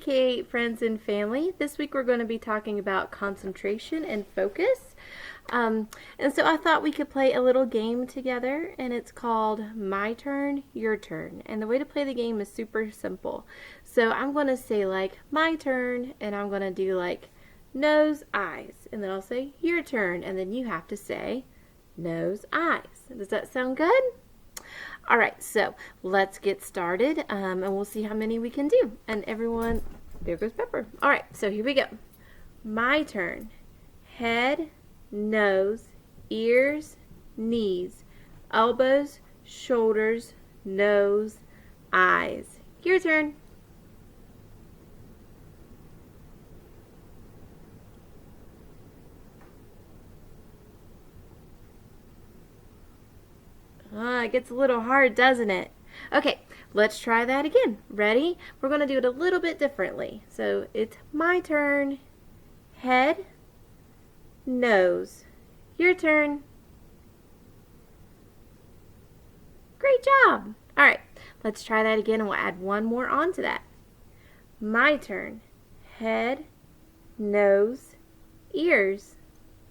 Kate, friends and family. This week we're going to be talking about concentration and focus. And so I thought we could play a little game together, and it's called My Turn, Your Turn. And the way to play the game is super simple. So I'm going to say like my turn, and I'm going to do like nose, eyes, and then I'll say your turn, and then you have to say nose, eyes. Does that sound good? All right, so let's get started, and we'll see how many we can do. And everyone, there goes Pepper. All right, so here we go. My turn. Head, nose, ears, knees, elbows, shoulders, nose, eyes. Your turn. It gets a little hard, doesn't it? Okay, let's try that again. Ready? We're going to do it a little bit differently. So it's my turn. Head, nose. Your turn. Great job. All right, let's try that again, and we'll add one more on to that. My turn. Head, nose, ears.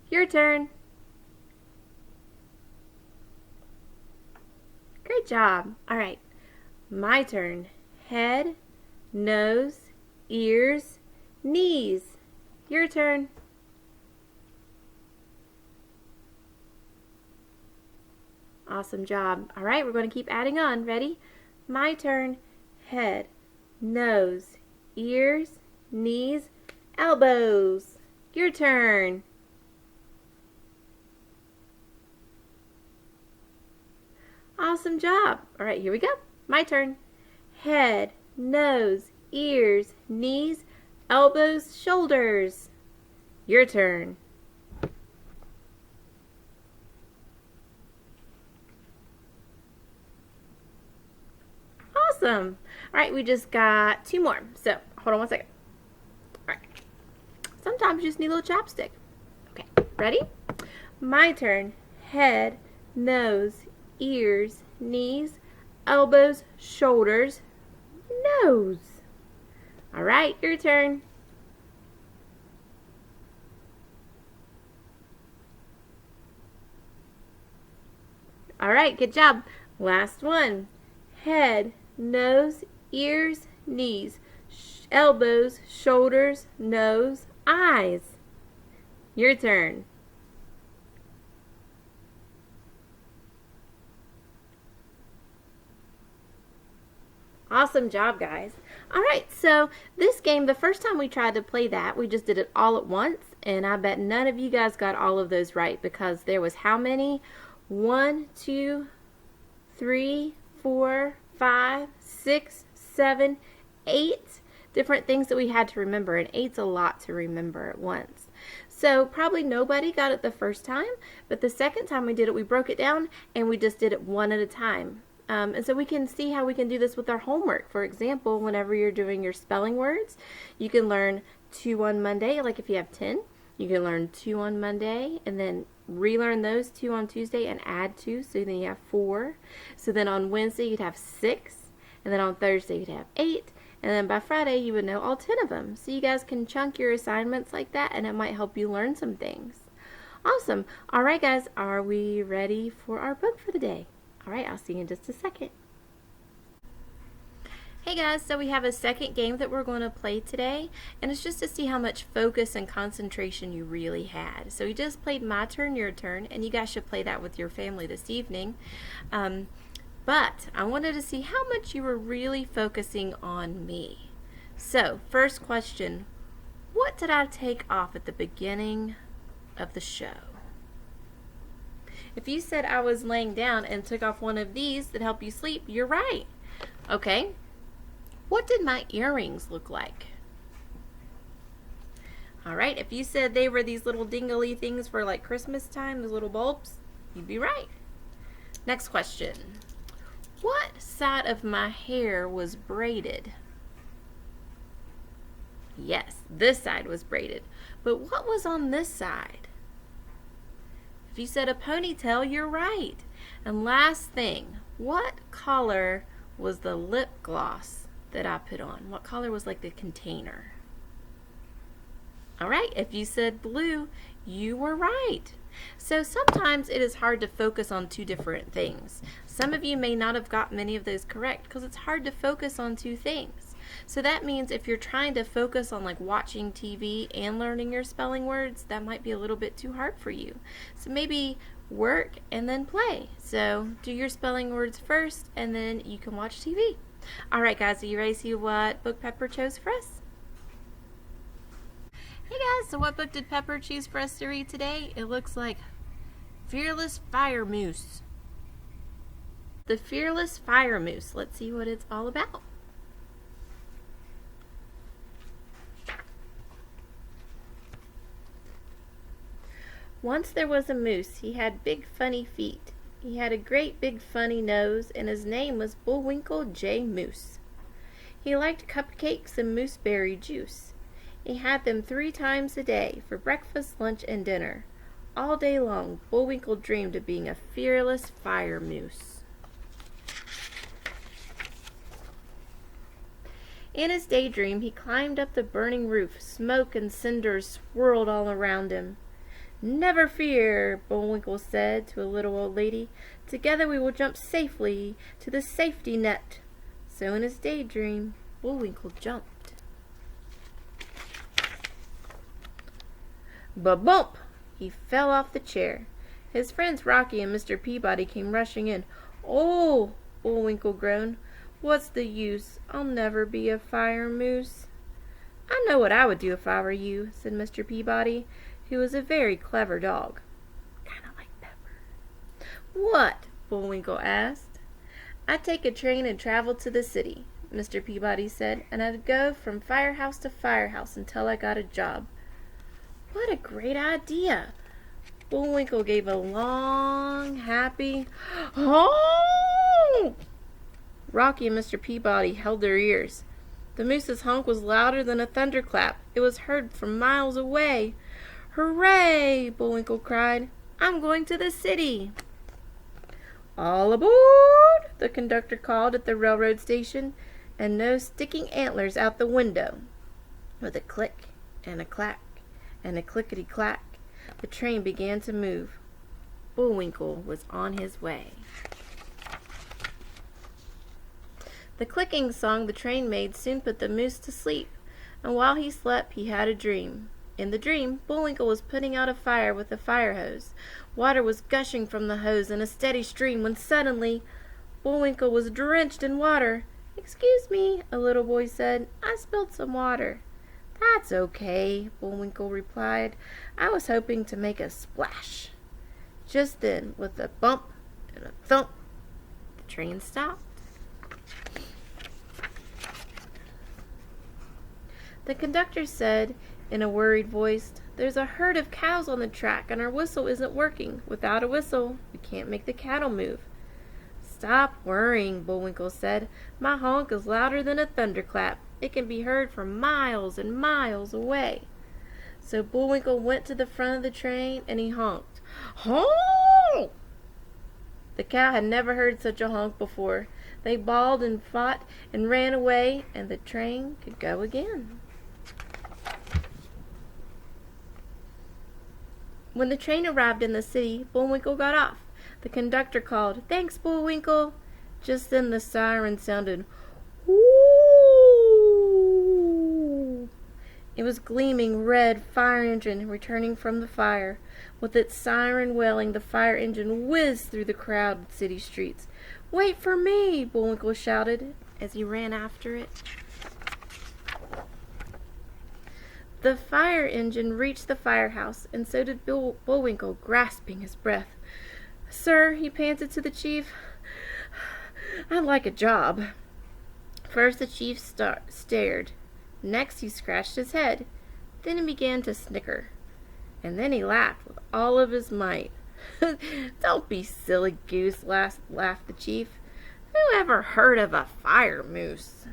Your turn. Great job. All right, my turn. Head, nose, ears, knees. Your turn. Awesome job. All right, we're going to keep adding on. Ready? My turn. Head, nose, ears, knees, elbows. Your turn. Awesome job. All right, here we go. My turn. Head, nose, ears, knees, elbows, shoulders. Your turn. Awesome. All right, we just got two more. So, hold on one second. All right. Sometimes you just need a little chapstick. Okay, ready? My turn. Head, nose, ears, knees, elbows, shoulders, nose. All right, your turn. All right, good job. Last one. Head, nose, ears, knees, elbows, shoulders, nose, eyes. Your turn. Awesome job, guys. All right, so this game, the first time we tried to play that, we just did it all at once, and I bet none of you guys got all of those right because there was how many? 1, 2, 3, 4, 5, 6, 7, 8 different things that we had to remember, and 8's a lot to remember at once. So probably nobody got it the first time, but the second time we did it, we broke it down and we just did it one at a time. And so we can see how we can do this with our homework. For example, whenever you're doing your spelling words, you can learn 2 on Monday, like if you have 10, you can learn 2 on Monday and then relearn those 2 on Tuesday and add 2, so then you have 4. So then on Wednesday you'd have 6, and then on Thursday you'd have 8, and then by Friday you would know all 10 of them. So you guys can chunk your assignments like that, and it might help you learn some things. Awesome. All right, guys, are we ready for our book for the day? All right, I'll see you in just a second. Hey guys, so we have a second game that we're going to play today, and it's just to see how much focus and concentration you really had. So we just played My Turn, Your Turn, and you guys should play that with your family this evening. But I wanted to see how much you were really focusing on me. So, first question, what did I take off at the beginning of the show? If you said I was laying down and took off one of these that help you sleep, you're right. Okay. What did my earrings look like? All right, if you said they were these little dingly things for like Christmas time, those little bulbs, you'd be right. Next question. What side of my hair was braided? Yes, this side was braided. But what was on this side? If you said a ponytail, you're right. And last thing, what color was the lip gloss that I put on? What color was like the container? All right, if you said blue, you were right. So sometimes it is hard to focus on two different things. Some of you may not have got many of those correct because it's hard to focus on two things. So that means if you're trying to focus on like watching TV and learning your spelling words, that might be a little bit too hard for you. So maybe work and then play. So do your spelling words first and then you can watch TV. All right, guys, are you ready to see what book Pepper chose for us? Hey guys, so what book did Pepper choose for us to read today? It looks like Fearless Firemoose. The Fearless Firemoose. Let's see what it's all about. Once there was a moose. He had big funny feet. He had a great big funny nose, and his name was Bullwinkle J. Moose. He liked cupcakes and mooseberry juice. He had them 3 times a day, for breakfast, lunch, and dinner. All day long, Bullwinkle dreamed of being a fearless fire moose. In his daydream, he climbed up the burning roof. Smoke and cinders swirled all around him. "Never fear," Bullwinkle said to a little old lady. "Together we will jump safely to the safety net." So in his daydream, Bullwinkle jumped. Ba-bump! He fell off the chair. His friends Rocky and Mr. Peabody came rushing in. "Oh!" Bullwinkle groaned. "What's the use? I'll never be a fire moose." "I know what I would do if I were you," said Mr. Peabody, who was a very clever dog. Kind of like Pepper. "What?" Bullwinkle asked. "I'd take a train and travel to the city," Mr. Peabody said, "and I'd go from firehouse to firehouse until I got a job." "What a great idea!" Bullwinkle gave a long, happy honk. Rocky and Mr. Peabody held their ears. The moose's honk was louder than a thunderclap. It was heard from miles away. "Hooray!" Bullwinkle cried. "I'm going to the city." "All aboard!" the conductor called at the railroad station, and no sticking antlers out the window. With a click and a clack and a clickety-clack, the train began to move. Bullwinkle was on his way. The clicking song the train made soon put the moose to sleep, and while he slept he had a dream. In the dream, Bullwinkle was putting out a fire with a fire hose. Water was gushing from the hose in a steady stream when suddenly Bullwinkle was drenched in water. "Excuse me," a little boy said. "I spilled some water." "That's okay," Bullwinkle replied. "I was hoping to make a splash." Just then, with a bump and a thump, the train stopped. The conductor said in a worried voice, "There's a herd of cows on the track and our whistle isn't working. Without a whistle, we can't make the cattle move." "Stop worrying," Bullwinkle said. "My honk is louder than a thunderclap. It can be heard from miles and miles away." So Bullwinkle went to the front of the train and he honked. Honk! The cow had never heard such a honk before. They bawled and fought and ran away, and the train could go again. When the train arrived in the city, Bullwinkle got off. The conductor called, "Thanks, Bullwinkle." Just then the siren sounded. Whoo! It was gleaming red fire engine returning from the fire. With its siren wailing, the fire engine whizzed through the crowded city streets. "Wait for me!" Bullwinkle shouted as he ran after it. The fire engine reached the firehouse, and so did Bullwinkle, grasping his breath. "Sir," he panted to the chief, "I'd like a job." First the chief stared. Next he scratched his head. Then he began to snicker. And then he laughed with all of his might. "Don't be silly goose," laughed the chief. "Who ever heard of a fire moose?"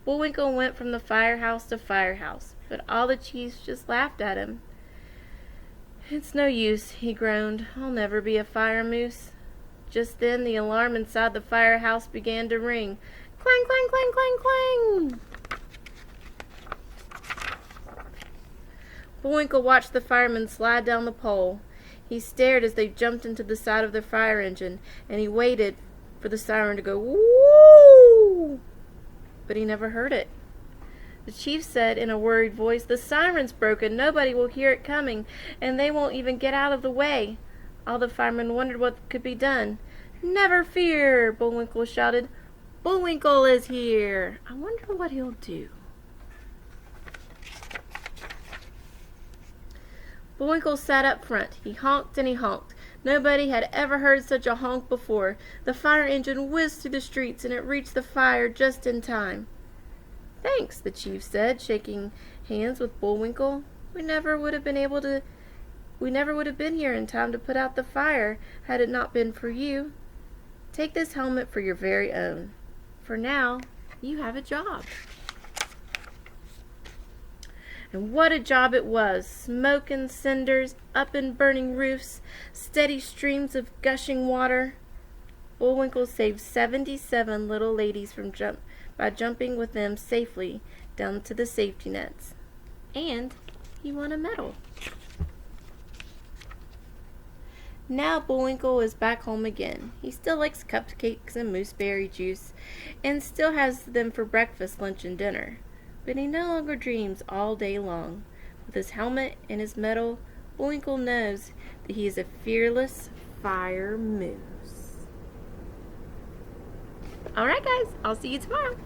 Bullwinkle went from the firehouse to firehouse, but all the chiefs just laughed at him. "It's no use," he groaned. "I'll never be a fire moose." Just then the alarm inside the firehouse began to ring. Clang, clang, clang, clang, clang! Bullwinkle watched the firemen slide down the pole. He stared as they jumped into the side of the fire engine, and he waited for the siren to go woo! But he never heard it. The chief said in a worried voice, "The siren's broken. Nobody will hear it coming, and they won't even get out of the way." All the firemen wondered what could be done. "Never fear!" Bullwinkle shouted. "Bullwinkle is here. I wonder what he'll do." Bullwinkle sat up front. He honked and he honked. Nobody had ever heard such a honk before. The fire engine whizzed through the streets, and it reached the fire just in time. "Thanks," the chief said, shaking hands with Bullwinkle. We never would have been here in time to put out the fire had it not been for you. Take this helmet for your very own. For now, you have a job." And what a job it was! Smoke and cinders, up and burning roofs, steady streams of gushing water. Bullwinkle saved 77 little ladies by jumping with them safely down to the safety nets. And he won a medal. Now Bullwinkle is back home again. He still likes cupcakes and mooseberry juice, and still has them for breakfast, lunch, and dinner. But he no longer dreams all day long. With his helmet and his medal, Bullwinkle knows that he is a fearless fire moose. Alright guys, I'll see you tomorrow.